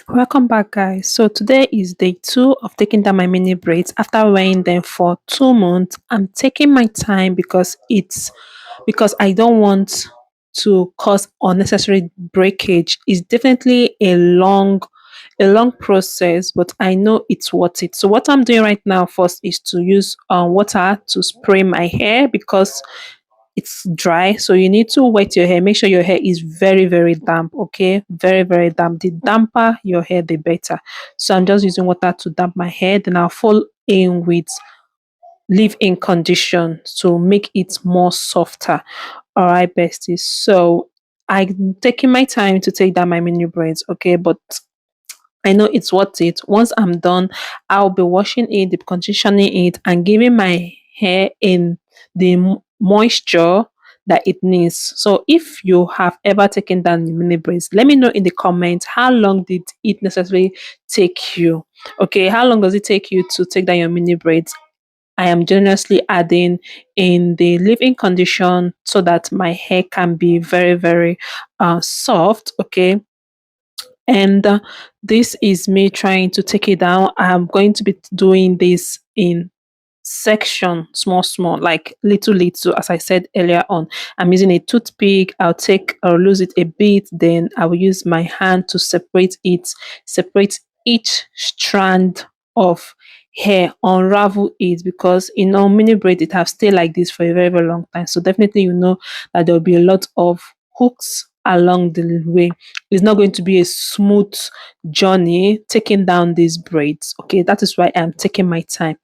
Welcome back, guys. So today is day two of taking down my mini braids. After wearing them for 2 months, I'm taking my time because I don't want to cause unnecessary breakage. It's definitely a long process, but I know it's worth it. So what I'm doing right now first is to use water to spray my hair because it's dry, so you need to wet your hair. Make sure your hair is very very damp. Okay, very very damp. The damper your hair, the better. So I'm just using water to damp my hair, then I'll fall in with leave-in condition to make it more softer. All right, besties. So I'm taking my time to take down my mini braids. Okay, but I know it's worth it. Once I'm done, I'll be washing it, deep conditioning it, and giving my hair in the moisture that it needs. So, if you have ever taken down your mini braids, let me know in the comments how long did it necessarily take you. Okay, how long does it take you to take down your mini braids? I am generously adding in the leave-in condition so that my hair can be very, very soft. Okay, and this is me trying to take it down. I'm going to be doing this in section, small, like little, as I said earlier on. I'm using a toothpick. I'll lose it a bit, then I will use my hand to separate each strand of hair, unravel it, because mini braid it have stayed like this for a very very long time. So definitely that there will be a lot of hooks along the way. It's not going to be a smooth journey taking down these braids. Okay, that is why I'm taking my time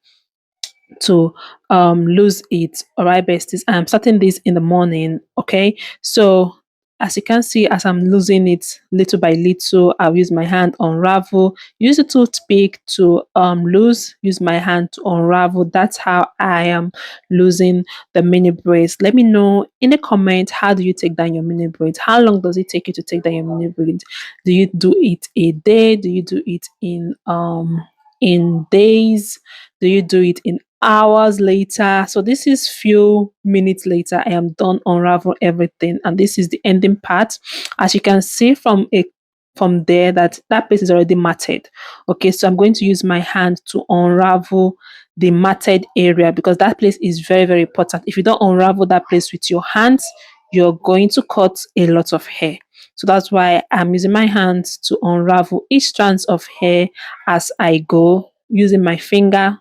to lose it. All right, besties, I'm starting this in the morning. Okay, so as you can see, as I'm losing it little by little, I'll use my hand unravel, use the toothpick to lose, use my hand to unravel. That's how I am losing the mini braids. Let me know in the comment, how do you take down your mini braids? How long does it take you to take down your mini braids? Do you do it a day? Do you do it in days? Do you do it in hours later? So this is few minutes later. I am done unravel everything, and this is the ending part. As you can see from there, that place is already matted. Okay, so I'm going to use my hand to unravel the matted area, because that place is very very important. If you don't unravel that place with your hands, you're going to cut a lot of hair. So that's why I'm using my hands to unravel each strands of hair as I go, using my finger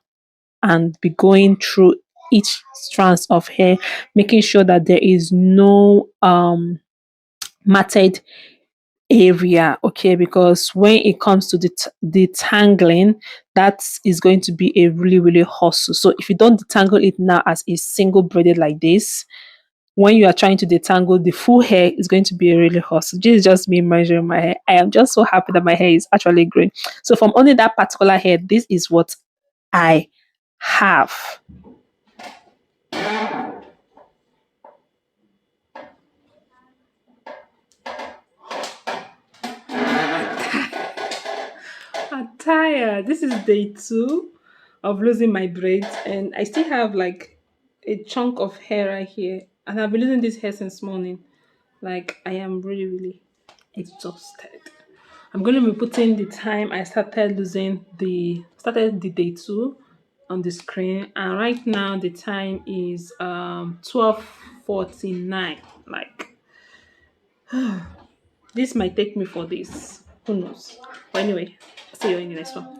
and be going through each strands of hair, making sure that there is no matted area. Okay, because when it comes to the detangling, that is going to be a really really hustle. So if you don't detangle it now as a single braided like this, when you are trying to detangle the full hair, is going to be a really hustle. This is just me measuring my hair. I am just so happy that my hair is actually growing. So from only that particular hair, this is what I have. I'm tired. This is day two of losing my braids, and I still have like a chunk of hair right here. And I've been losing this hair since morning. Like, I am really, really exhausted. I'm going to be putting the time I started the day two on the screen, and right now the time is 12:49. Like, this might take me for this. Who knows? But anyway, see you in the next one.